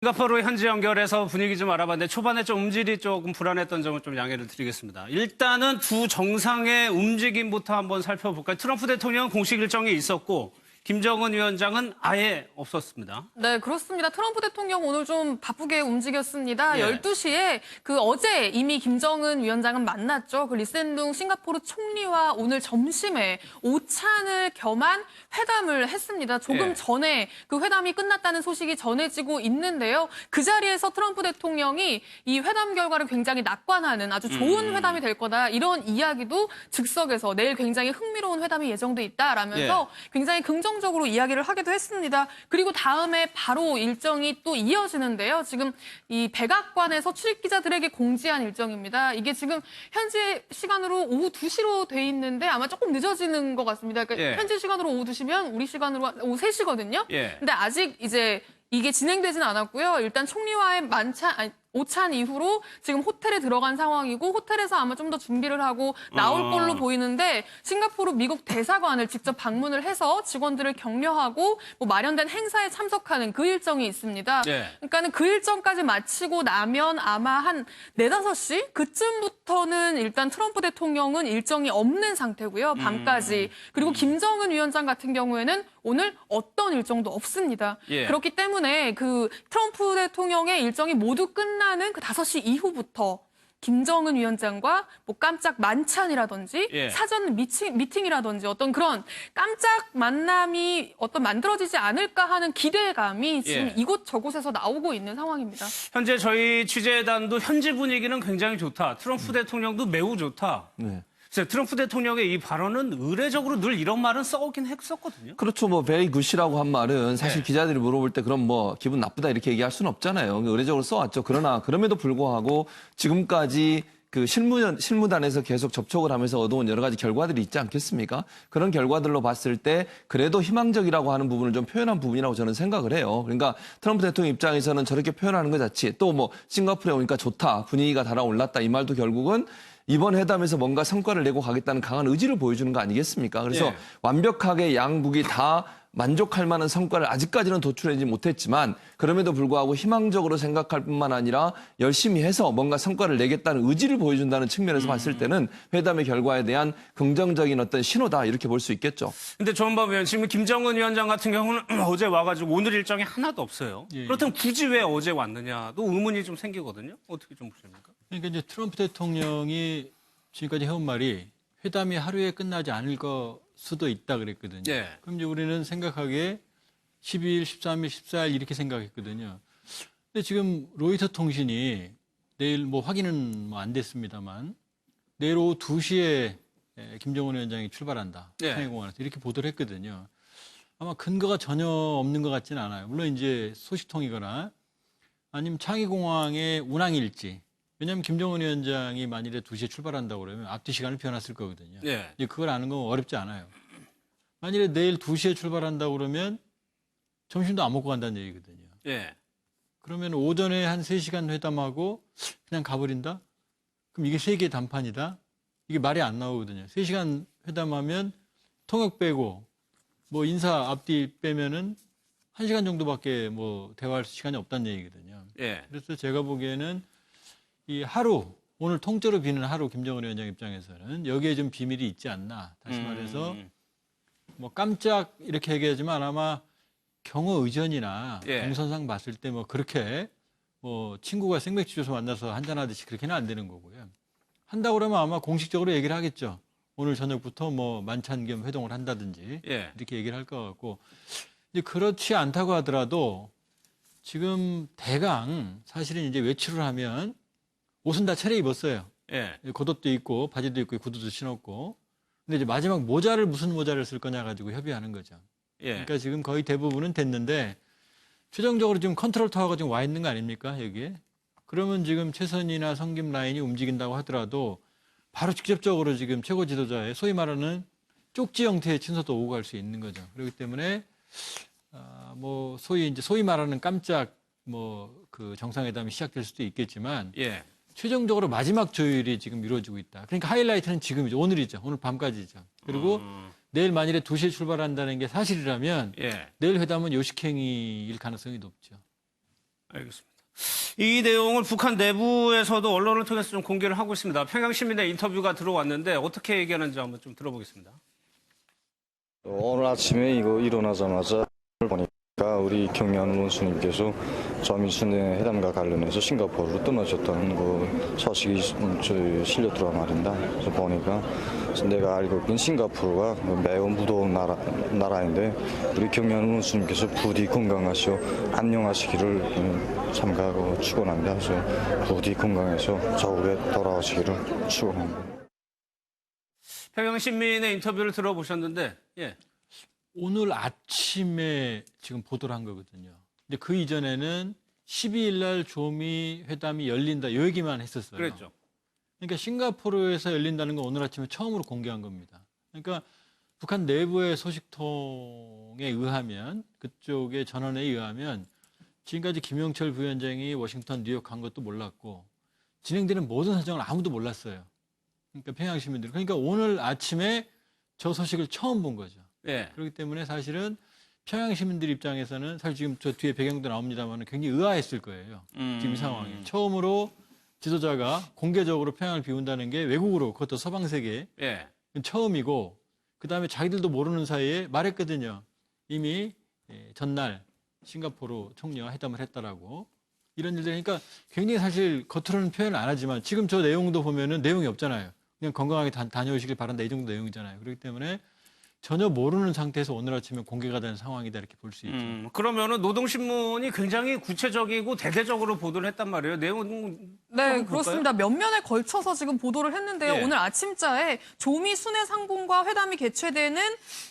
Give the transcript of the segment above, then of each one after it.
싱가포르 현지 연결해서 분위기 좀 알아봤는데 초반에 좀 음질이 조금 불안했던 점을 좀 양해를 드리겠습니다. 일단은 두 정상의 움직임부터 한번 살펴볼까요? 트럼프 대통령 공식 일정이 있었고 김정은 위원장은 아예 없었습니다. 네, 그렇습니다. 트럼프 대통령 오늘 좀 바쁘게 움직였습니다. 예. 12시에 어제 이미 김정은 위원장은 만났죠. 리센룽 싱가포르 총리와 오늘 점심에 오찬을 겸한 회담을 했습니다. 조금 예. 전에 그 회담이 끝났다는 소식이 전해지고 있는데요. 그 자리에서 트럼프 대통령이 이 회담 결과를 굉장히 낙관하는 아주 좋은 회담이 될 거다. 이런 이야기도 즉석에서 내일 굉장히 흥미로운 회담이 예정돼 있다라면서 굉장히 긍정적으로 이야기를 하기도 했습니다. 그리고 다음에 바로 일정이 또 이어지는데요. 지금 이 백악관에서 출입 기자들에게 공지한 일정입니다. 이게 지금 현지 시간으로 오후 2시로 돼 있는데 아마 조금 늦어지는 것 같습니다. 그러니까 현지 시간으로 오후 2시면 우리 시간으로 오후 3시거든요. 근데 아직 이제 이게 진행되지는 않았고요. 일단 총리와의 오찬 이후로 지금 호텔에 들어간 상황이고 호텔에서 아마 좀 더 준비를 하고 나올 걸로 보이는데 싱가포르 미국 대사관을 직접 방문을 해서 직원들을 격려하고 마련된 행사에 참석하는 그 일정이 있습니다. 그러니까는 그 일정까지 마치고 나면 아마 한 4, 5시 그쯤부터는 일단 트럼프 대통령은 일정이 없는 상태고요. 밤까지. 그리고 김정은 위원장 같은 경우에는 오늘 어떤 일정도 없습니다. 그렇기 때문에 그 트럼프 대통령의 일정이 모두 끝나는 그 5시 이후부터 김정은 위원장과 깜짝 만찬이라든지 사전 미팅이라든지 어떤 그런 깜짝 만남이 만들어지지 않을까 하는 기대감이 지금 이곳 저곳에서 나오고 있는 상황입니다. 현재 저희 취재단도 현지 분위기는 굉장히 좋다. 트럼프 대통령도 매우 좋다. 트럼프 대통령의 이 발언은 의례적으로 늘 이런 말은 써오긴 했었거든요. 그렇죠. very good이라고 한 말은 사실 기자들이 물어볼 때 그럼 기분 나쁘다 이렇게 얘기할 수는 없잖아요. 의례적으로 써왔죠. 그러나 그럼에도 불구하고 지금까지 그 실무단에서 계속 접촉을 하면서 얻어온 여러 가지 결과들이 있지 않겠습니까? 그런 결과들로 봤을 때 그래도 희망적이라고 하는 부분을 좀 표현한 부분이라고 저는 생각을 해요. 그러니까 트럼프 대통령 입장에서는 저렇게 표현하는 것 자체 또 싱가포르에 오니까 좋다, 분위기가 달아올랐다 이 말도 결국은 이번 회담에서 뭔가 성과를 내고 가겠다는 강한 의지를 보여주는 거 아니겠습니까? 그래서 완벽하게 양국이 다 만족할 만한 성과를 아직까지는 도출하지 못했지만 그럼에도 불구하고 희망적으로 생각할 뿐만 아니라 열심히 해서 뭔가 성과를 내겠다는 의지를 보여준다는 측면에서 봤을 때는 회담의 결과에 대한 긍정적인 어떤 신호다 이렇게 볼 수 있겠죠. 근데 조은박 위원 지금 김정은 위원장 같은 경우는 어제 와가지고 오늘 일정이 하나도 없어요. 그렇다면 굳이 왜 어제 왔느냐도 의문이 좀 생기거든요. 어떻게 좀 보십니까? 그러니까 이제 트럼프 대통령이 지금까지 해온 말이 회담이 하루에 끝나지 않을 수도 있다 그랬거든요. 그럼 이제 우리는 생각하기에 12일, 13일, 14일 이렇게 생각했거든요. 근데 지금 로이터 통신이 내일 확인은 안 됐습니다만 내일 오후 2시에 김정은 위원장이 출발한다. 창의공항에서 이렇게 보도를 했거든요. 아마 근거가 전혀 없는 것 같지는 않아요. 물론 이제 소식통이거나 아니면 창의공항의 운항일지. 왜냐하면 김정은 위원장이 만일에 2시에 출발한다고 그러면 앞뒤 시간을 비워놨을 거거든요. 이제 그걸 아는 건 어렵지 않아요. 만일에 내일 2시에 출발한다고 그러면 점심도 안 먹고 간다는 얘기거든요. 그러면 오전에 한 3시간 회담하고 그냥 가버린다? 그럼 이게 세계 단판이다? 이게 말이 안 나오거든요. 3시간 회담하면 통역 빼고 인사 앞뒤 빼면은 1시간 정도밖에 대화할 시간이 없다는 얘기거든요. 그래서 제가 보기에는 이 오늘 통째로 비는 하루 김정은 위원장 입장에서는 여기에 좀 비밀이 있지 않나. 다시 말해서 깜짝 이렇게 얘기하지만 아마 경호 의전이나 동선상 봤을 때 그렇게 친구가 생맥주 줘서 만나서 한잔하듯이 그렇게는 안 되는 거고요. 한다고 그러면 아마 공식적으로 얘기를 하겠죠. 오늘 저녁부터 만찬 겸 회동을 한다든지 이렇게 얘기를 할 것 같고 이제 그렇지 않다고 하더라도 지금 대강 사실은 이제 외출을 하면 옷은 다 차려입었어요. 겉옷도 입고 바지도 입고 구두도 신었고. 근데 이제 마지막 무슨 모자를 쓸 거냐 가지고 협의하는 거죠. 그러니까 지금 거의 대부분은 됐는데 최종적으로 지금 컨트롤 타워가 지금 와 있는 거 아닙니까? 여기에. 그러면 지금 최선이나 성김 라인이 움직인다고 하더라도 바로 직접적으로 지금 최고 지도자의 소위 말하는 쪽지 형태의 친서도 오고 갈 수 있는 거죠. 그렇기 때문에 소위 말하는 깜짝 그 정상회담이 시작될 수도 있겠지만 최종적으로 마지막 조율이 지금 이루어지고 있다. 그러니까 하이라이트는 지금이죠. 오늘이죠. 오늘 밤까지죠. 그리고 내일 만일에 2시에 출발한다는 게 사실이라면 내일 회담은 요식행위일 가능성이 높죠. 알겠습니다. 이 내용을 북한 내부에서도 언론을 통해서 좀 공개를 하고 있습니다. 평양 시민의 인터뷰가 들어왔는데 어떻게 얘기하는지 한번 좀 들어보겠습니다. 오늘 아침에 이거 일어나자마자 보니까 우리 경미한 원수님께서 저미순의 회담과 관련해서 싱가포르로 떠나셨다는 그 소식이 실렸더라 말입니다. 그래서 보니까 내가 알고 있는 싱가포르가 매우 무더운 나라인데 우리 경미한 원수님께서 부디 건강하시오 안녕하시기를 참가하고 축원합니다. 그래서 부디 건강해서 저국에 돌아오시기를 축원합니다. 평양 시민의 인터뷰를 들어보셨는데, 예. 오늘 아침에 지금 보도를 한 거거든요. 근데 그 이전에는 12일 날 조미 회담이 열린다 이 얘기만 했었어요. 그랬죠. 그러니까 싱가포르에서 열린다는 건 오늘 아침에 처음으로 공개한 겁니다. 그러니까 북한 내부의 소식통에 의하면 그쪽의 전원에 의하면 지금까지 김영철 부위원장이 워싱턴, 뉴욕 간 것도 몰랐고 진행되는 모든 사정을 아무도 몰랐어요. 그러니까 평양 시민들. 그러니까 오늘 아침에 저 소식을 처음 본 거죠. 예. 그렇기 때문에 사실은 평양 시민들 입장에서는 사실 지금 저 뒤에 배경도 나옵니다만 굉장히 의아했을 거예요. 지금 이 상황이. 처음으로 지도자가 공개적으로 평양을 비운다는 게 외국으로 그것도 서방 세계 예. 처음이고 그다음에 자기들도 모르는 사이에 말했거든요. 이미 전날 싱가포르 총리와 회담을 했다라고. 이런 일들 그러니까 굉장히 사실 겉으로는 표현을 안 하지만 지금 저 내용도 보면은 내용이 없잖아요. 그냥 건강하게 다녀오시길 바란다 이 정도 내용이잖아요. 그렇기 때문에 전혀 모르는 상태에서 오늘 아침에 공개가 된 상황이다 이렇게 볼 수 있죠. 그러면은 노동신문이 굉장히 구체적이고 대대적으로 보도를 했단 말이에요. 내용 네, 그렇습니다. 몇 면에 걸쳐서 지금 보도를 했는데요. 예. 오늘 아침자에 조미 순회 상봉과 회담이 개최되는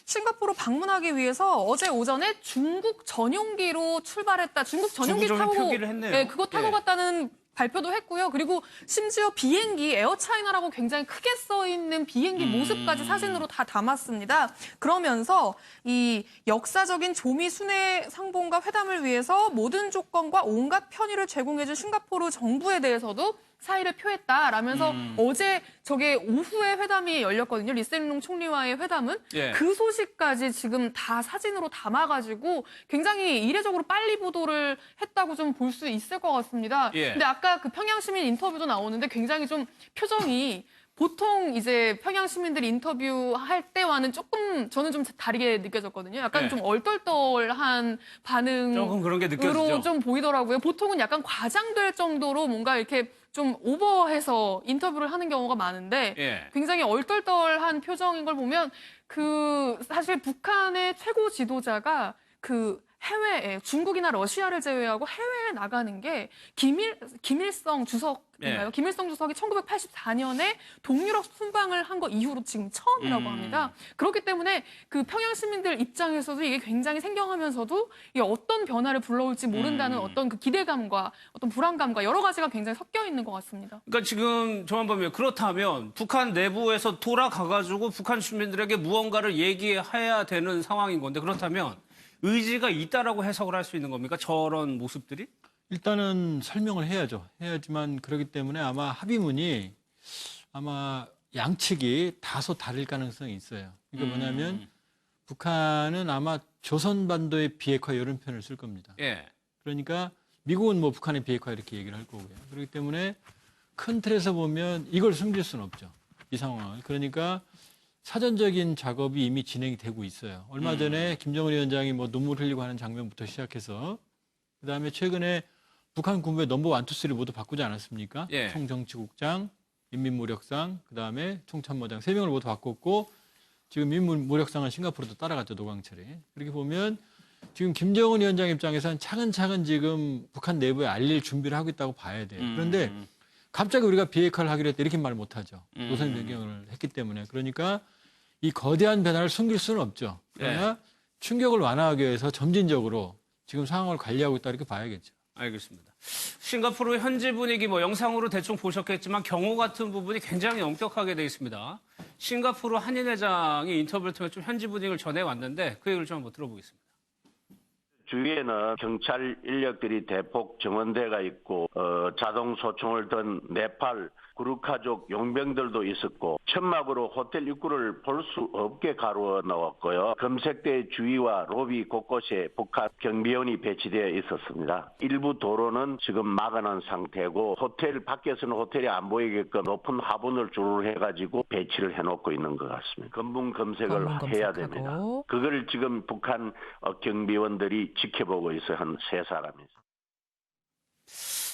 싱가포르 방문하기 위해서 어제 오전에 중국 전용기로 출발했다. 중국 전용기 중국적인 타고 표기를 했네요. 네, 그거 타고 예. 갔다는 발표도 했고요. 그리고 심지어 비행기 에어차이나라고 굉장히 크게 써 있는 비행기 모습까지 사진으로 다 담았습니다. 그러면서 이 역사적인 조미 순회 상봉과 회담을 위해서 모든 조건과 온갖 편의를 제공해준 싱가포르 정부에 대해서도 사의를 표했다라면서 어제 저게 오후에 회담이 열렸거든요. 리센룽 총리와의 회담은. 예. 그 소식까지 지금 다 사진으로 담아가지고 굉장히 이례적으로 빨리 보도를 했다고 좀 볼 수 있을 것 같습니다. 예. 근데 아까 그 평양 시민 인터뷰도 나오는데 굉장히 좀 표정이 보통 이제 평양 시민들이 인터뷰할 때와는 조금 저는 좀 다르게 느껴졌거든요. 약간 네. 좀 얼떨떨한 반응으로 조금 그런 게 느껴지죠. 좀 보이더라고요. 보통은 약간 과장될 정도로 뭔가 이렇게 좀 오버해서 인터뷰를 하는 경우가 많은데 예. 굉장히 얼떨떨한 표정인 걸 보면 그 사실 북한의 최고 지도자가 그 해외에 중국이나 러시아를 제외하고 해외에 나가는 게 김일성 주석인가요? 예. 김일성 주석이 1984년에 동유럽 순방을 한 거 이후로 지금 처음이라고 합니다. 그렇기 때문에 그 평양 시민들 입장에서도 이게 굉장히 생경하면서도 이게 어떤 변화를 불러올지 모른다는 어떤 그 기대감과 어떤 불안감과 여러 가지가 굉장히 섞여 있는 것 같습니다. 그러니까 지금 조한범이 그렇다면 북한 내부에서 돌아가가지고 북한 주민들에게 무언가를 얘기해야 되는 상황인 건데 그렇다면 의지가 있다라고 해석을 할 수 있는 겁니까? 저런 모습들이? 일단은 설명을 해야죠. 해야지만 그렇기 때문에 아마 합의문이 아마 양측이 다소 다를 가능성이 있어요. 이게 뭐냐면 북한은 아마 조선반도의 비핵화 이런 표현을 쓸 겁니다. 예. 그러니까 미국은 뭐 북한의 비핵화 이렇게 얘기를 할 거고요. 그렇기 때문에 큰 틀에서 보면 이걸 숨길 수는 없죠. 이 상황을. 그러니까 사전적인 작업이 이미 진행이 되고 있어요. 얼마 전에 김정은 위원장이 뭐 눈물 흘리고 하는 장면부터 시작해서 그다음에 최근에 북한 군부의 넘버 1, 2, 3를 모두 바꾸지 않았습니까? 예. 총정치국장, 인민무력상, 그다음에 총참모장 3명을 모두 바꿨고 지금 인민무력상은 싱가포르도 따라갔죠. 노광철이. 그렇게 보면 지금 김정은 위원장 입장에서는 차근차근 지금 북한 내부에 알릴 준비를 하고 있다고 봐야 돼요. 그런데 갑자기 우리가 비핵화를 하기로 했다 이렇게 말 못하죠. 노선 변경을 했기 때문에. 그러니까 이 거대한 변화를 숨길 수는 없죠. 그러나 충격을 완화하기 위해서 점진적으로 지금 상황을 관리하고 있다 이렇게 봐야겠죠. 알겠습니다. 싱가포르 현지 분위기 뭐 영상으로 대충 보셨겠지만 경호 같은 부분이 굉장히 엄격하게 돼 있습니다. 싱가포르 한인 회장이 인터뷰를 통해 좀 현지 분위기를 전해왔는데 그 얘기를 좀 한번 들어보겠습니다. 주위에는 경찰 인력들이 대폭 정원대가 있고 자동 소총을 든 네팔 구르카족 용병들도 있었고 천막으로 호텔 입구를 볼 수 없게 가루어 넣었고요. 검색대 주위와 로비 곳곳에 북한 경비원이 배치되어 있었습니다. 일부 도로는 지금 막아놓은 상태고 호텔 밖에서는 호텔이 안 보이게끔 높은 화분을 줄을 해가지고 배치를 해놓고 있는 것 같습니다. 검문 검색을 검문 해야 검색하고. 됩니다. 그걸 지금 북한 경비원들이 지켜보고 있어요. 한 3사람이.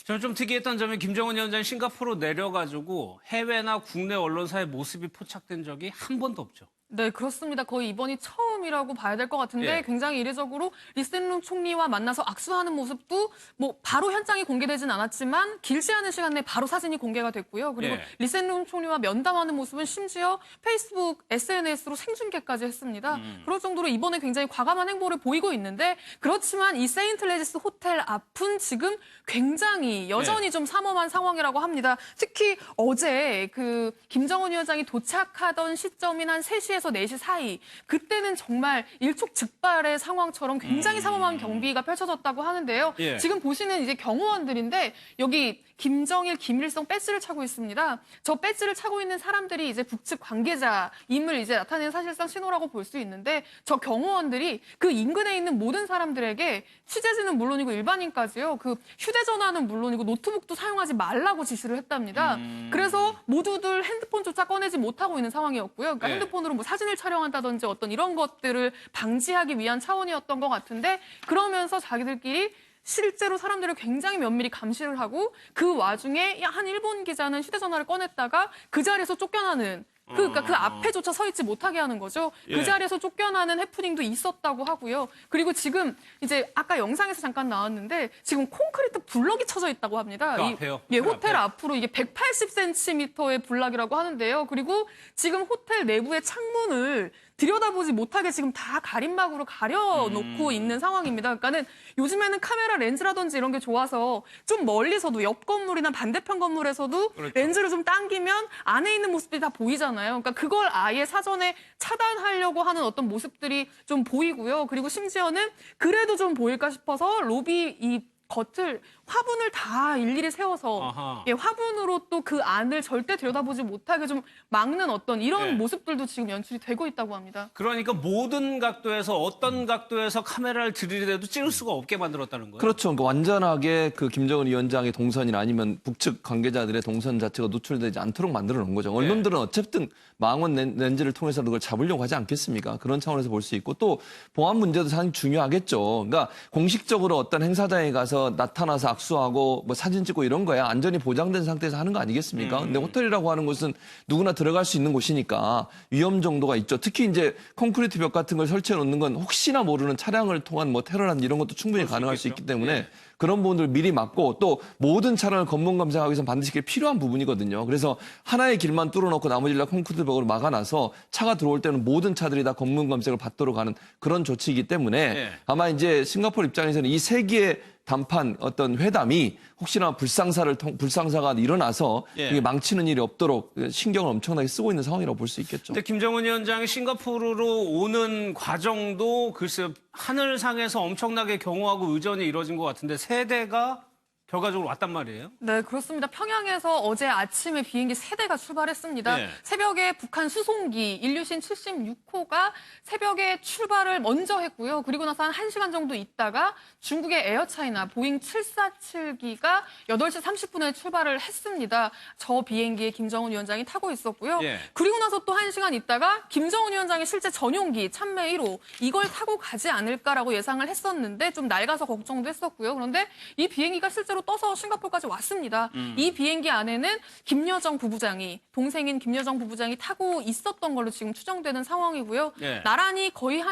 저는 좀 특이했던 점이 김정은 위원장이 싱가포르로 내려가지고 해외나 국내 언론사의 모습이 포착된 적이 한 번도 없죠. 네, 그렇습니다. 거의 이번이 처음이라고 봐야 될 것 같은데 예. 굉장히 이례적으로 리센룽 총리와 만나서 악수하는 모습도 뭐 바로 현장이 공개되진 않았지만 길지 않은 시간 내에 바로 사진이 공개가 됐고요. 그리고 예. 리센룽 총리와 면담하는 모습은 심지어 페이스북, SNS로 생중계까지 했습니다. 그럴 정도로 이번에 굉장히 과감한 행보를 보이고 있는데 그렇지만 이 세인트 레지스 호텔 앞은 지금 굉장히 여전히 좀 삼엄한 상황이라고 합니다. 특히 어제 그 김정은 위원장이 도착하던 시점인 한 3시에서 4시 사이 그때는 정말 일촉즉발의 상황처럼 굉장히 삼엄한 경비가 펼쳐졌다고 하는데요. 예. 지금 보시는 이제 경호원들인데 여기 김정일, 김일성 배지를 차고 있습니다. 저 배지를 차고 있는 사람들이 이제 북측 관계자임을 이제 나타내는 사실상 신호라고 볼 수 있는데 저 경호원들이 그 인근에 있는 모든 사람들에게 취재진은 물론이고 일반인까지요. 그 휴대전화는 물론이고 노트북도 사용하지 말라고 지시를 했답니다. 그래서 모두들 핸드폰조차 꺼내지 못하고 있는 상황이었고요. 그러니까 네. 핸드폰으로 뭐 사진을 촬영한다든지 어떤 이런 것들을 방지하기 위한 차원이었던 것 같은데 그러면서 자기들끼리 실제로 사람들을 굉장히 면밀히 감시를 하고 그 와중에 한 일본 기자는 휴대전화를 꺼냈다가 그 자리에서 쫓겨나는 그러니까 그 앞에조차 서 있지 못하게 하는 거죠. 예. 그 자리에서 쫓겨나는 해프닝도 있었다고 하고요. 그리고 지금 이제 아까 영상에서 잠깐 나왔는데 지금 콘크리트 블럭이 쳐져 있다고 합니다. 그 앞에요? 예, 그 호텔 앞에? 앞으로 이게 180cm의 블락이라고 하는데요. 그리고 지금 호텔 내부의 창문을 들여다보지 못하게 지금 다 가림막으로 가려놓고 있는 상황입니다. 그러니까는 요즘에는 카메라 렌즈라든지 이런 게 좋아서 좀 멀리서도 옆 건물이나 반대편 건물에서도 그렇죠. 렌즈를 좀 당기면 안에 있는 모습들이 다 보이잖아요. 그러니까 그걸 아예 사전에 차단하려고 하는 어떤 모습들이 좀 보이고요. 그리고 심지어는 그래도 좀 보일까 싶어서 로비 이 겉을 화분을 다 일일이 세워서 아하. 예, 화분으로 또 그 안을 절대 들여다보지 못하게 좀 막는 어떤 이런 예. 모습들도 지금 연출이 되고 있다고 합니다. 그러니까 모든 각도에서 어떤 각도에서 카메라를 들이대도 찍을 수가 없게 만들었다는 거예요. 그렇죠. 그러니까 완전하게 그 김정은 위원장의 동선이나 아니면 북측 관계자들의 동선 자체가 노출되지 않도록 만들어 놓은 거죠. 언론들은 어쨌든 망원 렌즈를 통해서 그걸 잡으려고 하지 않겠습니까? 그런 차원에서 볼 수 있고 또 보안 문제도 상당히 중요하겠죠. 그러니까 공식적으로 어떤 행사장에 가서 나타나서 악수하고 뭐 사진 찍고 이런 거야 안전이 보장된 상태에서 하는 거 아니겠습니까? 근데 호텔이라고 하는 곳은 누구나 들어갈 수 있는 곳이니까 위험 정도가 있죠. 특히 이제 콘크리트 벽 같은 걸 설치해 놓는 건 혹시나 모르는 차량을 통한 뭐 테러라든지 이런 것도 충분히 가능할 수 있기 때문에 예. 그런 부분들 미리 막고 또 모든 차량을 검문 검색하기 위해서 반드시 그게 필요한 부분이거든요. 그래서 하나의 길만 뚫어놓고 나머지를 다 콘크리트 벽으로 막아놔서 차가 들어올 때는 모든 차들이 다 검문 검색을 받도록 하는 그런 조치이기 때문에 예. 아마 이제 싱가포르 입장에서는 이 세계의 단판 어떤 회담이 혹시나 불상사가 일어나서 예. 이게 망치는 일이 없도록 신경을 엄청나게 쓰고 있는 상황이라고 볼 수 있겠죠. 근데 김정은 위원장이 싱가포르로 오는 과정도 글쎄 하늘상에서 엄청나게 경호하고 의전이 이루어진 것 같은데 세대가 결과적으로 왔단 말이에요. 네, 그렇습니다. 평양에서 어제 아침에 비행기 3대가 출발했습니다. 네. 새벽에 북한 수송기 인류신 76호가 새벽에 출발을 먼저 했고요. 그리고 나서 한 1시간 정도 있다가 중국의 에어차이나 보잉 747기가 8시 30분에 출발을 했습니다. 저 비행기에 김정은 위원장이 타고 있었고요. 예. 그리고 나서 또 1시간 있다가 김정은 위원장이 실제 전용기 참매 1호 이걸 타고 가지 않을까라고 예상을 했었는데 좀 낡아서 걱정도 했었고요. 그런데 이 비행기가 실제로 떠서 싱가포르까지 왔습니다. 이 비행기 안에는 김여정 부부장이 동생인 김여정 부부장이 타고 있었던 걸로 지금 추정되는 상황이고요. 예. 나란히 거의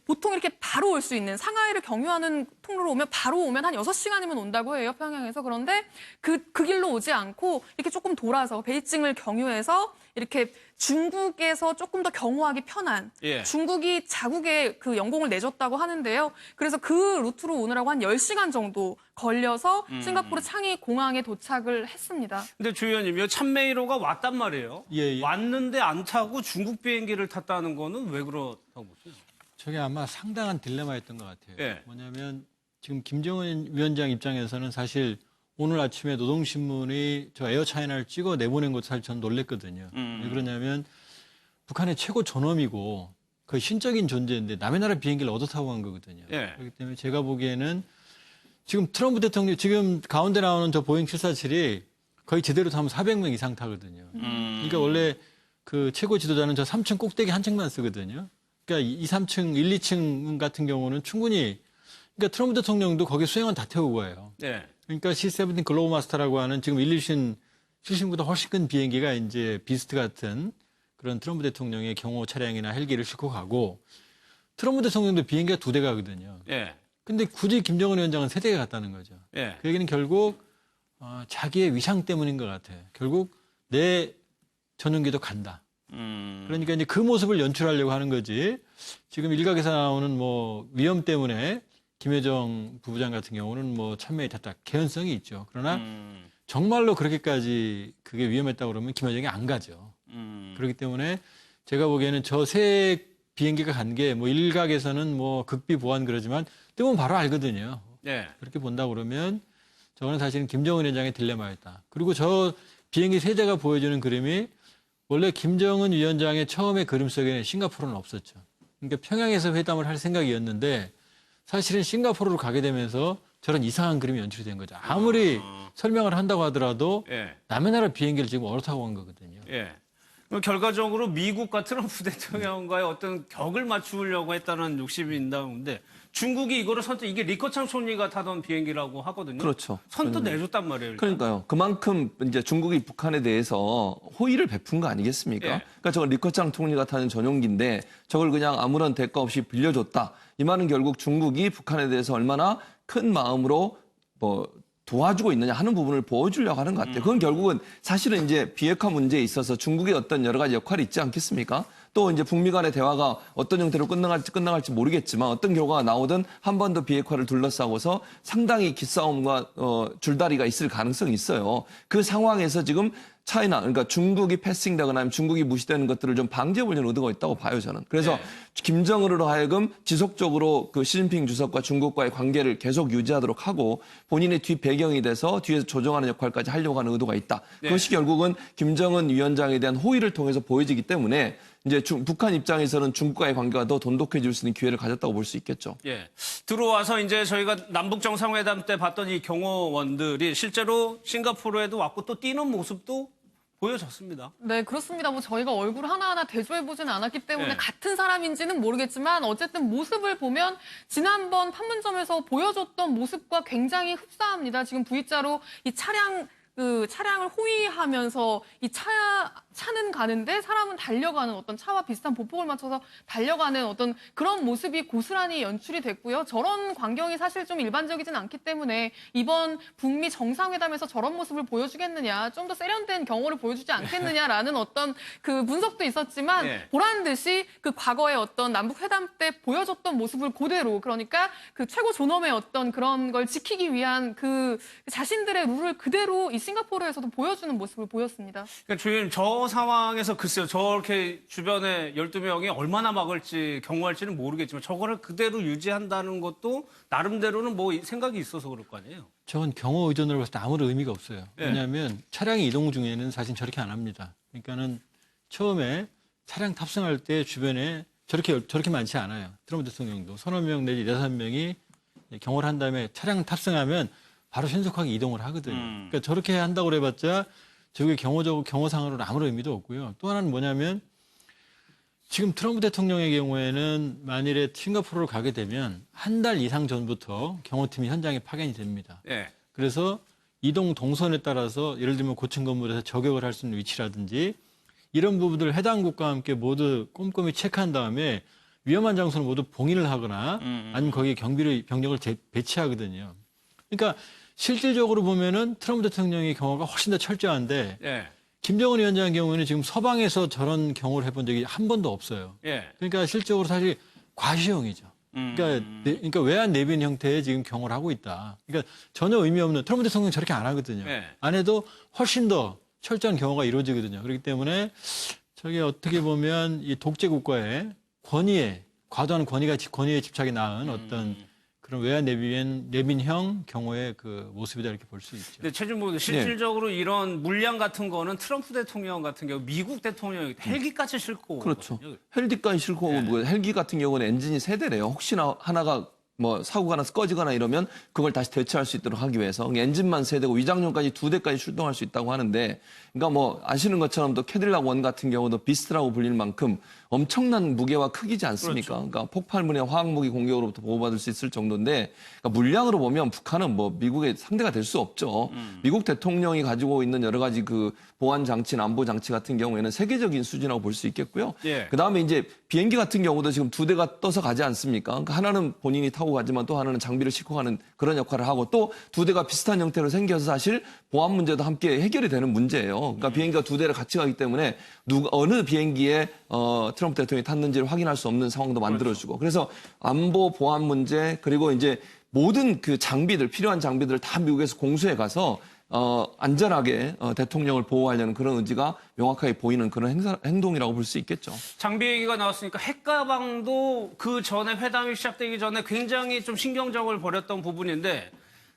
보통 이렇게 바로 올 수 있는 상하이를 경유하는 통로로 오면 바로 오면 한 6시간이면 온다고 해요, 평양에서. 그런데 그 길로 오지 않고 이렇게 조금 돌아서 베이징을 경유해서 이렇게 중국에서 조금 더 경호하기 편한 예. 중국이 자국에 그 연공을 내줬다고 하는데요. 그래서 그 루트로 오느라고 한 10시간 정도 걸려서 싱가포르 창이 공항에 도착을 했습니다. 근데 주 의원님, 이 참메이로가 왔단 말이에요. 예, 예. 왔는데 안 타고 중국 비행기를 탔다는 거는 왜 그렇다고 보세요? 저게 아마 상당한 딜레마였던 것 같아요. 예. 뭐냐면 지금 김정은 위원장 입장에서는 사실 오늘 아침에 노동신문이 저 에어차이나를 찍어 내보낸 것도 사실 전 놀랬거든요. 왜 그러냐면 북한의 최고 존엄이고 거의 신적인 존재인데 남의 나라 비행기를 얻어 타고 간 거거든요. 예. 그렇기 때문에 제가 보기에는 지금 트럼프 대통령 지금 가운데 나오는 저 보잉 747이 거의 제대로 타면 400명 이상 타거든요. 그러니까 원래 그 최고 지도자는 저 3층 꼭대기 한 층만 쓰거든요. 그러니까 2, 3층, 1, 2층 같은 경우는 충분히 그러니까 트럼프 대통령도 거기에 수행원 다 태우고 가요. 예. 그러니까 C-17 글로벌 마스터라고 하는 지금 1, 2신 훨씬 큰 비행기가 이제 비스트 같은 그런 트럼프 대통령의 경호 차량이나 헬기를 싣고 가고 트럼프 대통령도 비행기가 2대 가거든요. 예. 근데 굳이 김정은 위원장은 3대가 갔다는 거죠. 예. 그 얘기는 결국 자기의 위상 때문인 것 같아요. 결국 내 전용기도 간다. 그러니까 이제 그 모습을 연출하려고 하는 거지. 지금 일각에서 나오는 뭐 위험 때문에 김여정 부부장 같은 경우는 뭐 참여에 탔다. 개연성이 있죠. 그러나 정말로 그렇게까지 그게 위험했다고 그러면 김여정이 안 가죠. 그렇기 때문에 제가 보기에는 저 새 비행기가 간 게 뭐 일각에서는 뭐 극비 보안 그러지만 뜨면 바로 알거든요. 예. 그렇게 본다 그러면 저거는 사실은 김정은 위원장의 딜레마였다. 그리고 저 비행기 세대가 보여주는 그림이 원래 김정은 위원장의 처음의 그림 속에는 싱가포르는 없었죠. 그러니까 평양에서 회담을 할 생각이었는데 사실은 싱가포르로 가게 되면서 저런 이상한 그림이 연출이 된 거죠. 아무리 설명을 한다고 하더라도 예. 남의 나라 비행기를 지금 얻어타고 간 거거든요. 예. 그럼 결과적으로 미국과 트럼프 대통령과의 어떤 격을 맞추려고 했다는 욕심이 있다는데 중국이 이거를 선뜻 이게 리커창 총리가 타던 비행기라고 하거든요. 그렇죠. 선뜻 내줬단 말이에요. 일단. 그러니까요. 그만큼 이제 중국이 북한에 대해서 호의를 베푼 거 아니겠습니까? 예. 그러니까 저건 리커창 총리가 타는 전용기인데 저걸 그냥 아무런 대가 없이 빌려줬다. 이 말은 결국 중국이 북한에 대해서 얼마나 큰 마음으로 뭐 도와주고 있느냐 하는 부분을 보여주려고 하는 것 같아요. 그건 결국은 사실은 이제 비핵화 문제에 있어서 중국의 어떤 여러 가지 역할이 있지 않겠습니까? 또 이제 북미 간의 대화가 어떤 형태로 끝나갈지 모르겠지만 어떤 결과가 나오든 한 번 더 비핵화를 둘러싸고서 상당히 기싸움과 줄다리가 있을 가능성이 있어요. 그 상황에서 지금 차이나 그러니까 중국이 패싱되거나 아니면 중국이 무시되는 것들을 좀 방지해 보려는 의도가 있다고 봐요, 저는. 그래서 김정은으로 하여금 지속적으로 그 시진핑 주석과 중국과의 관계를 계속 유지하도록 하고 본인의 뒤 배경이 돼서 뒤에서 조정하는 역할까지 하려고 하는 의도가 있다. 그것이 결국은 김정은 위원장에 대한 호의를 통해서 보여지기 때문에 이제 북한 입장에서는 중국과의 관계가 더 돈독해질 수 있는 기회를 가졌다고 볼 수 있겠죠. 예. 들어와서 이제 저희가 남북 정상회담 때 봤던 이 경호원들이 실제로 싱가포르에도 왔고 또 뛰는 모습도 보여졌습니다. 네, 그렇습니다. 뭐 저희가 얼굴 하나하나 대조해보지는 않았기 때문에 네. 같은 사람인지는 모르겠지만 어쨌든 모습을 보면 지난번 판문점에서 보여줬던 모습과 굉장히 흡사합니다. 지금 V자로 이 차량을 호위하면서 이 차는 가는데 사람은 달려가는 어떤 차와 비슷한 보폭을 맞춰서 달려가는 어떤 그런 모습이 고스란히 연출이 됐고요. 저런 광경이 사실 좀 일반적이진 않기 때문에 이번 북미 정상회담에서 저런 모습을 보여주겠느냐, 좀 더 세련된 경호를 보여주지 않겠느냐라는 어떤 그 분석도 있었지만 예. 보란 듯이 그 과거의 어떤 남북 회담 때 보여줬던 모습을 그대로 그러니까 그 최고 존엄의 어떤 그런 걸 지키기 위한 그 자신들의 룰을 그대로 이 싱가포르에서도 보여주는 모습을 보였습니다. 그러니까 주임 저 상황에서 글쎄요. 저렇게 주변에 12명이 얼마나 막을지 경호할지는 모르겠지만 저거를 그대로 유지한다는 것도 나름대로는 뭐 생각이 있어서 그럴 거 아니에요. 저건 경호 의존으로 봤을 때 아무런 의미가 없어요. 예. 왜냐하면 차량이 이동 중에는 사실 저렇게 안 합니다. 그러니까는 처음에 차량 탑승할 때 주변에 저렇게 많지 않아요. 트럼프 대통령도 서너 명 내지 4~5명이 경호를 한 다음에 차량 탑승하면 바로 신속하게 이동을 하거든요. 그러니까 저렇게 한다고 해봤자 저게 경호상으로는 아무런 의미도 없고요. 또 하나는 뭐냐면 지금 트럼프 대통령의 경우에는 만일에 싱가포르를 가게 되면 한 달 이상 전부터 경호팀이 현장에 파견이 됩니다. 예. 그래서 이동 동선에 따라서 예를 들면 고층 건물에서 저격을 할 수 있는 위치라든지 이런 부분들을 해당 국가와 함께 모두 꼼꼼히 체크한 다음에 위험한 장소는 모두 봉인을 하거나 아니면 거기에 병력을 배치하거든요. 그러니까 실질적으로 보면은 트럼프 대통령의 경호가 훨씬 더 철저한데 예. 김정은 위원장의 경우에는 지금 서방에서 저런 경호를 해본 적이 한 번도 없어요. 예. 그러니까 실적으로 사실 과시형이죠. 그러니까 외환 내빈 형태의 지금 경호를 하고 있다. 그러니까 전혀 의미 없는 트럼프 대통령 저렇게 안 하거든요. 네. 안 해도 훨씬 더 철저한 경호가 이루어지거든요. 그렇기 때문에 저게 어떻게 보면 이 독재 국가의 과도한 권위에 집착이 낳은 어떤 그런 외환 내빈형 경우의 그 모습이다 이렇게 볼 수 있죠. 근데 최준보 의원, 실질적으로 이런 물량 같은 거는 트럼프 대통령 같은 경우 미국 대통령이 헬기까지 싣고 그렇죠. 오거든요. 헬기까지 싣고 네. 뭐 헬기 같은 경우는 엔진이 세대래요. 혹시나 하나가 뭐 사고가 나서 꺼지거나 이러면 그걸 다시 대체할 수 있도록 하기 위해서 엔진만 3대고 위장용까지 2대까지 출동할 수 있다고 하는데, 그러니까 뭐 아시는 것처럼 또 캐딜락 원 같은 경우도 비스트라고 불릴 만큼 엄청난 무게와 크기지 않습니까? 그렇죠. 그러니까 폭발물이나 화학무기 공격으로부터 보호받을 수 있을 정도인데, 그러니까 물량으로 보면 북한은 뭐 미국의 상대가 될 수 없죠. 미국 대통령이 가지고 있는 여러 가지 그 보안 장치나 안보 장치 같은 경우에는 세계적인 수준이라고 볼 수 있겠고요. 예. 그다음에 이제 비행기 같은 경우도 지금 2대가 떠서 가지 않습니까? 그러니까 하나는 본인이 타고 가지만 또 하나는 장비를 싣고 가는 그런 역할을 하고, 또 2대가 비슷한 형태로 생겨서 사실 보안 문제도 함께 해결이 되는 문제예요. 그러니까 비행기가 2대를 같이 가기 때문에 어느 비행기에 트럼프 대통령이 탔는지를 확인할 수 없는 상황도 만들어주고, 그래서 안보 보안 문제, 그리고 이제 모든 그 장비들, 필요한 장비들을 다 미국에서 공수해 가서 안전하게 대통령을 보호하려는 그런 의지가 명확하게 보이는 그런 행동이라고 볼 수 있겠죠. 장비 얘기가 나왔으니까 핵가방도 그 전에 회담이 시작되기 전에 굉장히 좀 신경전을 벌였던 부분인데,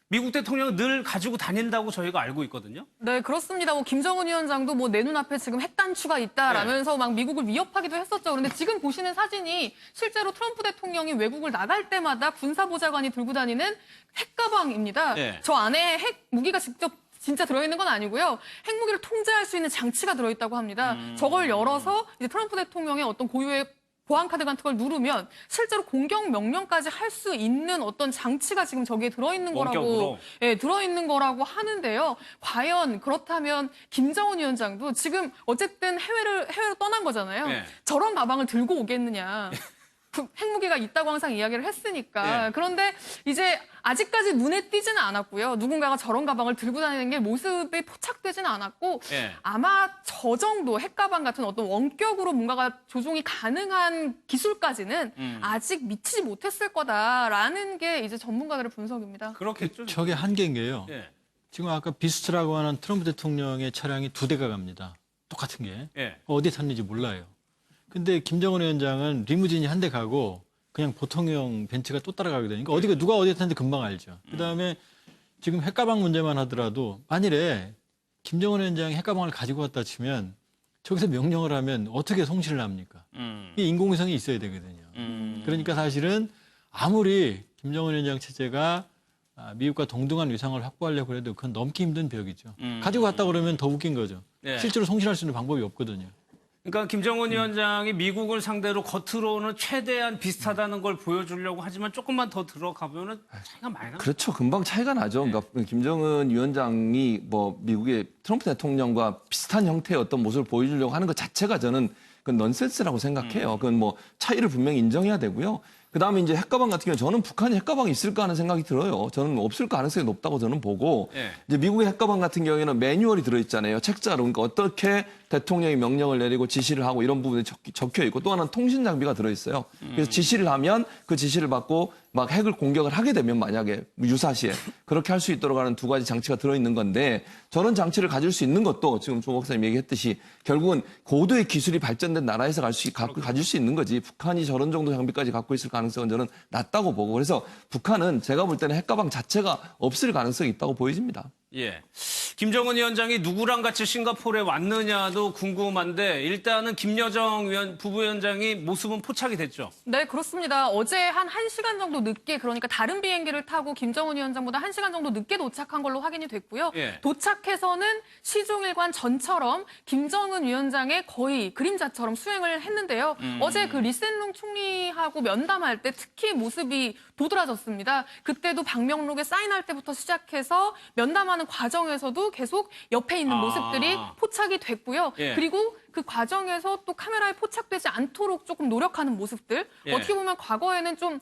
미국 대통령은 늘 가지고 다닌다고 저희가 알고 있거든요. 네, 그렇습니다. 뭐 김정은 위원장도 뭐 내 눈앞에 지금 핵단추가 있다라면서 막 미국을 위협하기도 했었죠. 그런데 지금 보시는 사진이 실제로 트럼프 대통령이 외국을 나갈 때마다 군사보좌관이 들고 다니는 핵가방입니다. 네. 저 안에 핵 무기가 직접 진짜 들어있는 건 아니고요. 핵무기를 통제할 수 있는 장치가 들어있다고 합니다. 저걸 열어서 이제 트럼프 대통령의 어떤 고유의 보안카드 같은 걸 누르면 실제로 공격 명령까지 할 수 있는 어떤 장치가 지금 저기에 들어있는 거라고, 원격으로? 예, 들어있는 거라고 하는데요. 과연 그렇다면 김정은 위원장도 지금 어쨌든 해외로 떠난 거잖아요. 네. 저런 가방을 들고 오겠느냐. 핵무기가 있다고 항상 이야기를 했으니까. 네. 그런데 이제 아직까지 눈에 띄지는 않았고요. 누군가가 저런 가방을 들고 다니는 게 모습이 포착되지는 않았고, 네. 아마 저 정도 핵가방 같은 어떤 원격으로 뭔가가 조종이 가능한 기술까지는 아직 미치지 못했을 거다라는 게 이제 전문가들의 분석입니다. 그렇겠죠. 저게 한계인 게요. 예. 지금 아까 비스트라고 하는 트럼프 대통령의 차량이 2대가 갑니다. 똑같은 게. 예. 어디에 탔는지 몰라요. 근데 김정은 위원장은 리무진이 한 대 가고 그냥 보통형 벤츠가 또 따라가게 되니까 누가 어디에 탔는지 금방 알죠. 그다음에 지금 핵가방 문제만 하더라도 만일에 김정은 위원장이 핵가방을 가지고 왔다 치면 저기서 명령을 하면 어떻게 송치를 합니까? 이 인공위성이 있어야 되거든요. 그러니까 사실은 아무리 김정은 위원장 체제가 미국과 동등한 위상을 확보하려고 해도 그건 넘기 힘든 벽이죠. 가지고 갔다 그러면 더 웃긴 거죠. 네. 실제로 송치할 수 있는 방법이 없거든요. 그러니까 김정은 위원장이 미국을 상대로 겉으로는 최대한 비슷하다는 걸 보여주려고 하지만 조금만 더 들어가면은 차이가 많이 납니다. 그렇죠. 금방 차이가 나죠. 그러니까 김정은 위원장이 뭐 미국의 트럼프 대통령과 비슷한 형태의 어떤 모습을 보여주려고 하는 것 자체가 저는 그건 넌센스라고 생각해요. 그건 뭐 차이를 분명히 인정해야 되고요. 그다음에 이제 핵가방 같은 경우 저는 북한이 핵가방이 있을까 하는 생각이 들어요. 저는 없을 가능성이 높다고 저는 보고, 예. 이제 미국의 핵가방 같은 경우에는 매뉴얼이 들어있잖아요. 책자로. 그러니까 어떻게 대통령이 명령을 내리고 지시를 하고 이런 부분이 적혀 있고, 또 하나는 통신 장비가 들어있어요. 그래서 지시를 하면 그 지시를 받고 막 핵을 공격을 하게 되면 만약에 유사시에 그렇게 할 수 있도록 하는 2가지 장치가 들어있는 건데, 저런 장치를 가질 수 있는 것도 지금 조 박사님 얘기했듯이 결국은 고도의 기술이 발전된 나라에서 가질 수 있는 거지, 북한이 저런 정도 장비까지 갖고 있을 가능성은 저는 낮다고 보고, 그래서 북한은 제가 볼 때는 핵가방 자체가 없을 가능성이 있다고 보여집니다. 예. 김정은 위원장이 누구랑 같이 싱가포르에 왔느냐도 궁금한데, 일단은 김여정 부부위원장이 모습은 포착이 됐죠. 네, 그렇습니다. 어제 한 1시간 정도 늦게, 그러니까 다른 비행기를 타고 김정은 위원장보다 1시간 정도 늦게 도착한 걸로 확인이 됐고요. 예. 도착해서는 시종일관 전처럼 김정은 위원장의 거의 그림자처럼 수행을 했는데요. 어제 그 리센룽 총리하고 면담할 때 특히 모습이 도드라졌습니다. 그때도 방명록에 사인할 때부터 시작해서 면담하는 과정에서도 계속 옆에 있는 모습들이 포착이 됐고요. 예. 그리고 그 과정에서 또 카메라에 포착되지 않도록 조금 노력하는 모습들. 예. 어떻게 보면 과거에는 좀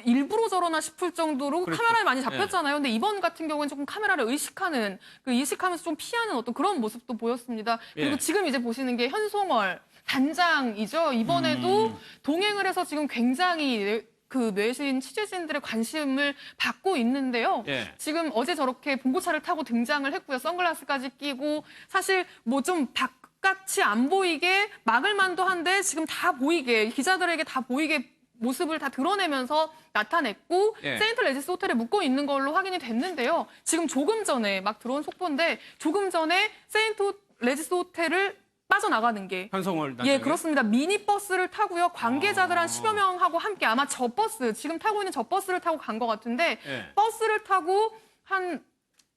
일부러 저러나 싶을 정도로 그렇죠. 카메라에 많이 잡혔잖아요. 근데 이번 같은 경우는 조금 카메라를 의식하면서 좀 피하는 어떤 그런 모습도 보였습니다. 그리고 예. 지금 이제 보시는 게 현송월 단장이죠. 이번에도 동행을 해서 지금 굉장히 그 뇌신 취재진들의 관심을 받고 있는데요. 예. 지금 어제 저렇게 봉고차를 타고 등장을 했고요. 선글라스까지 끼고 사실 뭐 좀 바깥이 안 보이게 막을 만도 한데 지금 다 보이게 기자들에게 다 보이게 모습을 다 드러내면서 나타냈고 예. 세인트 레지스 호텔에 묵고 있는 걸로 확인이 됐는데요. 지금 조금 전에 막 들어온 속보인데 조금 전에 세인트 레지스 호텔을 빠져나가는 게 현성월 단장이. 예, 그렇습니다. 미니버스를 타고요. 관계자들 한 10여 명하고 함께 아마 저 버스, 지금 타고 있는 저 버스를 타고 간 것 같은데 예. 버스를 타고 한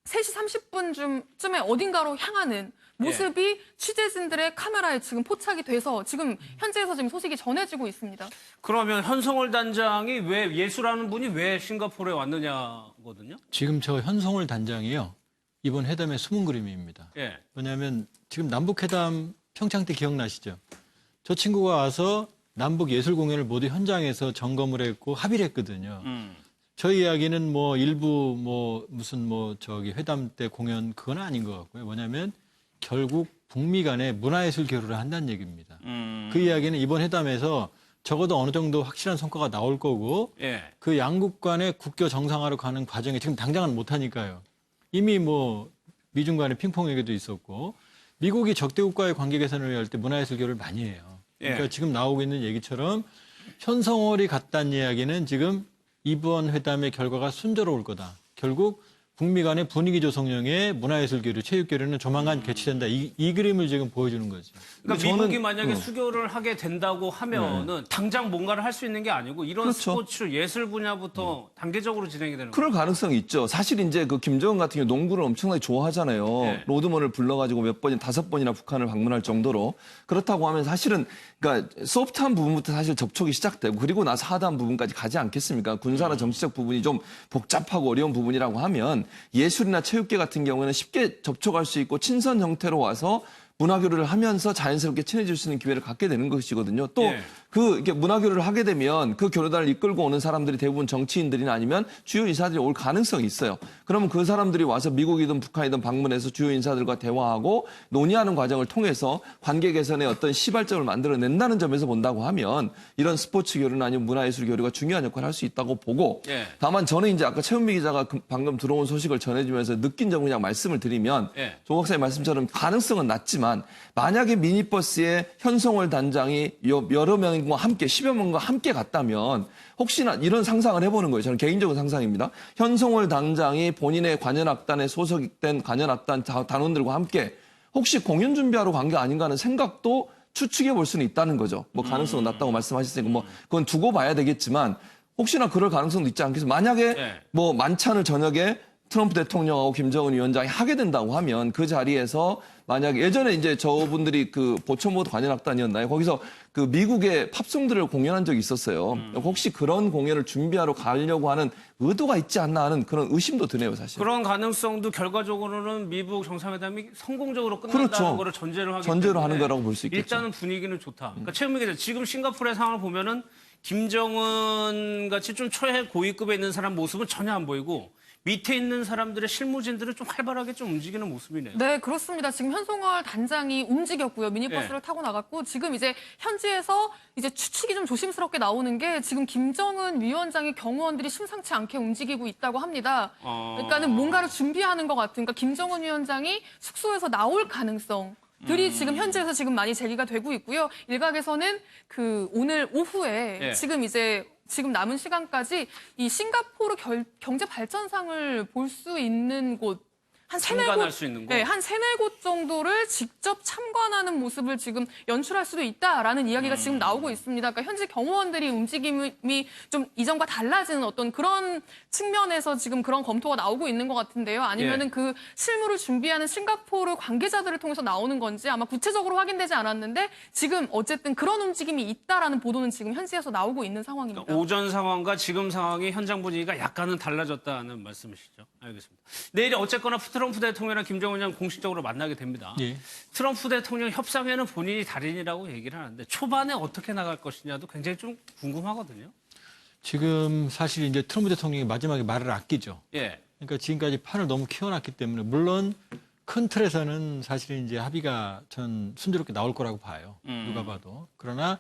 3시 30분쯤에 어딘가로 향하는 모습이 취재진들의 카메라에 지금 포착이 돼서 지금 현지에서 지금 소식이 전해지고 있습니다. 그러면 현성월 단장이 왜 예수라는 분이 왜 싱가포르에 왔느냐거든요. 지금 저 현성월 단장이요. 이번 회담의 숨은 그림입니다. 예. 왜냐하면 지금 남북회담 평창 때 기억나시죠? 저 친구가 와서 남북 예술 공연을 모두 현장에서 점검을 했고 합의를 했거든요. 저희 이야기는 뭐 일부 뭐 무슨 뭐 저기 회담 때 공연 그건 아닌 것 같고요. 뭐냐면 결국 북미 간에 문화예술 교류를 한다는 얘기입니다. 그 이야기는 이번 회담에서 적어도 어느 정도 확실한 성과가 나올 거고 예. 그 양국 간의 국교 정상화로 가는 과정에 지금 당장은 못하니까요. 이미 뭐 미중 간의 핑퐁 얘기도 있었고 미국이 적대국과의 관계 개선을 할 때 문화예술 교류를 많이 해요. 그러니까 예. 지금 나오고 있는 얘기처럼 현성월이 갔다는 이야기는 지금 이번 회담의 결과가 순조로울 거다. 결국 북미 간의 분위기 조성용의 문화예술 교류, 체육 교류는 조만간 개최된다. 이 그림을 지금 보여주는 거죠. 그러니까 저는- 미국이 만약에 수교를 하게 된다고 하면은 당장 뭔가를 할 수 있는 게 아니고 이런 그렇죠. 스포츠 예술 분야부터 단계적으로 진행이 되는 거예요. 그럴 가능성이 있죠. 사실 이제 그 김정은 같은 경우 농구를 엄청나게 좋아하잖아요. 네. 로드먼을 불러가지고 몇 번이 5번이나 북한을 방문할 정도로. 그렇다고 하면 사실은 그러니까 소프트한 부분부터 사실 접촉이 시작되고 그리고 나서 하드한 부분까지 가지 않겠습니까? 군사나 정치적 부분이 좀 복잡하고 어려운 부분이라고 하면 예술이나 체육계 같은 경우에는 쉽게 접촉할 수 있고 친선 형태로 와서 문화교류를 하면서 자연스럽게 친해질 수 있는 기회를 갖게 되는 것이거든요. 또 예. 이렇게 문화교류를 하게 되면 그 교류단을 이끌고 오는 사람들이 대부분 정치인들이나 아니면 주요 인사들이 올 가능성이 있어요. 그러면 그 사람들이 와서 미국이든 북한이든 방문해서 주요 인사들과 대화하고 논의하는 과정을 통해서 관계 개선의 어떤 시발점을 만들어낸다는 점에서 본다고 하면 이런 스포츠 교류나 아니면 문화예술 교류가 중요한 역할을 할 수 있다고 보고 예. 다만 저는 이제 아까 최은미 기자가 방금 들어온 소식을 전해주면서 느낀 점 그냥 말씀을 드리면 예. 조 박사님 말씀처럼 가능성은 낮지만 만약에 미니버스에 현성월 단장이 여러 명과 함께 10여 명과 함께 갔다면 혹시나 이런 상상을 해보는 거예요. 저는 개인적인 상상입니다. 현성월 단장이 본인의 관현악단에 소속된 관현악단 단원들과 함께 혹시 공연 준비하러 간 게 아닌가 하는 생각도 추측해 볼 수는 있다는 거죠. 뭐 가능성은 낮다고 말씀하셨으니까 뭐 그건 두고 봐야 되겠지만 혹시나 그럴 가능성도 있지 않겠습니까? 만약에 네. 뭐 만찬을 저녁에 트럼프 대통령하고 김정은 위원장이 하게 된다고 하면 그 자리에서 만약에 예전에 이제 저분들이 그 보천모 관현악단이었나요? 거기서 그 미국의 팝송들을 공연한 적이 있었어요. 혹시 그런 공연을 준비하러 가려고 하는 의도가 있지 않나 하는 그런 의심도 드네요, 사실. 그런 가능성도 결과적으로는 미국 정상회담이 성공적으로 끝난다는 그렇죠. 거를 전제로 하기 전제로 때문에 하는 거라고 볼 수 있겠죠. 일단은 분위기는 좋다. 그러니까 최은미 기자, 지금 싱가포르의 상황을 보면은 김정은 같이 좀 최고위급에 있는 사람 모습은 전혀 안 보이고 밑에 있는 사람들의 실무진들은 좀 활발하게 좀 움직이는 모습이네요. 네, 그렇습니다. 지금 현송월 단장이 움직였고요. 미니버스를 예. 타고 나갔고 지금 이제 현지에서 이제 추측이 좀 조심스럽게 나오는 게 지금 김정은 위원장의 경호원들이 심상치 않게 움직이고 있다고 합니다. 그러니까는 뭔가를 준비하는 것 같은. 그러니까 김정은 위원장이 숙소에서 나올 가능성. 들이 지금 현지에서 지금 많이 제기가 되고 있고요. 일각에서는 그 오늘 오후에 예. 지금 남은 시간까지 이 싱가포르 경제 발전상을 볼 수 있는 곳 한 참관할 수 있는 곳? 네, 한 3-4곳 정도를 직접 참관하는 모습을 지금 연출할 수도 있다라는 이야기가 지금 나오고 있습니다. 그러니까 현지 경호원들이 움직임이 좀 이전과 달라지는 어떤 그런 측면에서 지금 그런 검토가 나오고 있는 것 같은데요. 아니면은 예. 그 실무를 준비하는 싱가포르 관계자들을 통해서 나오는 건지 아마 구체적으로 확인되지 않았는데 지금 어쨌든 그런 움직임이 있다라는 보도는 지금 현지에서 나오고 있는 상황입니다. 그러니까 오전 상황과 지금 상황이 현장 분위기가 약간은 달라졌다는 말씀이시죠. 알겠습니다. 내일 어쨌거나 트럼프 대통령이랑 김정은 위원장 공식적으로 만나게 됩니다. 예. 트럼프 대통령 협상에는 본인이 달인이라고 얘기를 하는데 초반에 어떻게 나갈 것이냐도 굉장히 좀 궁금하거든요. 지금 사실 이제 트럼프 대통령이 마지막에 말을 아끼죠. 예. 그러니까 지금까지 판을 너무 키워놨기 때문에 물론 큰 틀에서는 사실 이제 합의가 전 순조롭게 나올 거라고 봐요. 누가 봐도. 그러나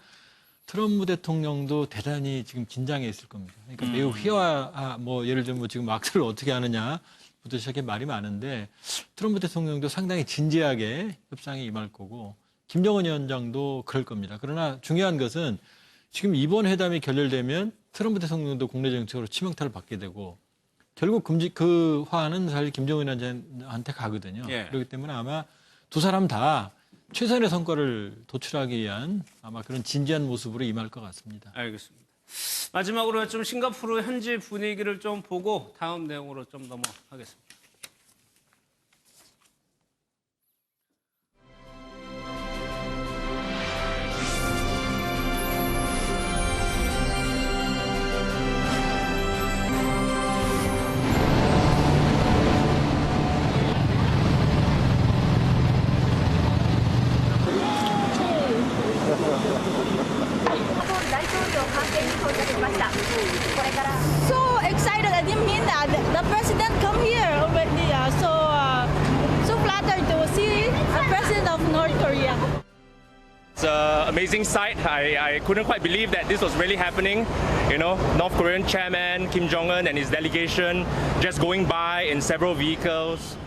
트럼프 대통령도 대단히 지금 긴장해 있을 겁니다. 그러니까 매우 뭐 예를 들면 지금 악수를 어떻게 하느냐부터 시작해 말이 많은데 트럼프 대통령도 상당히 진지하게 협상에 임할 거고 김정은 위원장도 그럴 겁니다. 그러나 중요한 것은 지금 이번 회담이 결렬되면 트럼프 대통령도 국내 정책으로 치명타를 받게 되고 결국 그 화는 사실 김정은한테 가거든요. 예. 그렇기 때문에 아마 두 사람 다 최선의 성과를 도출하기 위한 아마 그런 진지한 모습으로 임할 것 같습니다. 알겠습니다. 마지막으로 좀 싱가포르 현지 분위기를 좀 보고 다음 내용으로 좀 넘어가겠습니다. So excited! I didn't mean that. The president come here already. So flattered to see a president of North Korea. It's an amazing sight. I couldn't quite believe that this was really happening. You know, North Korean chairman Kim Jong-un and his delegation just going by in several vehicles.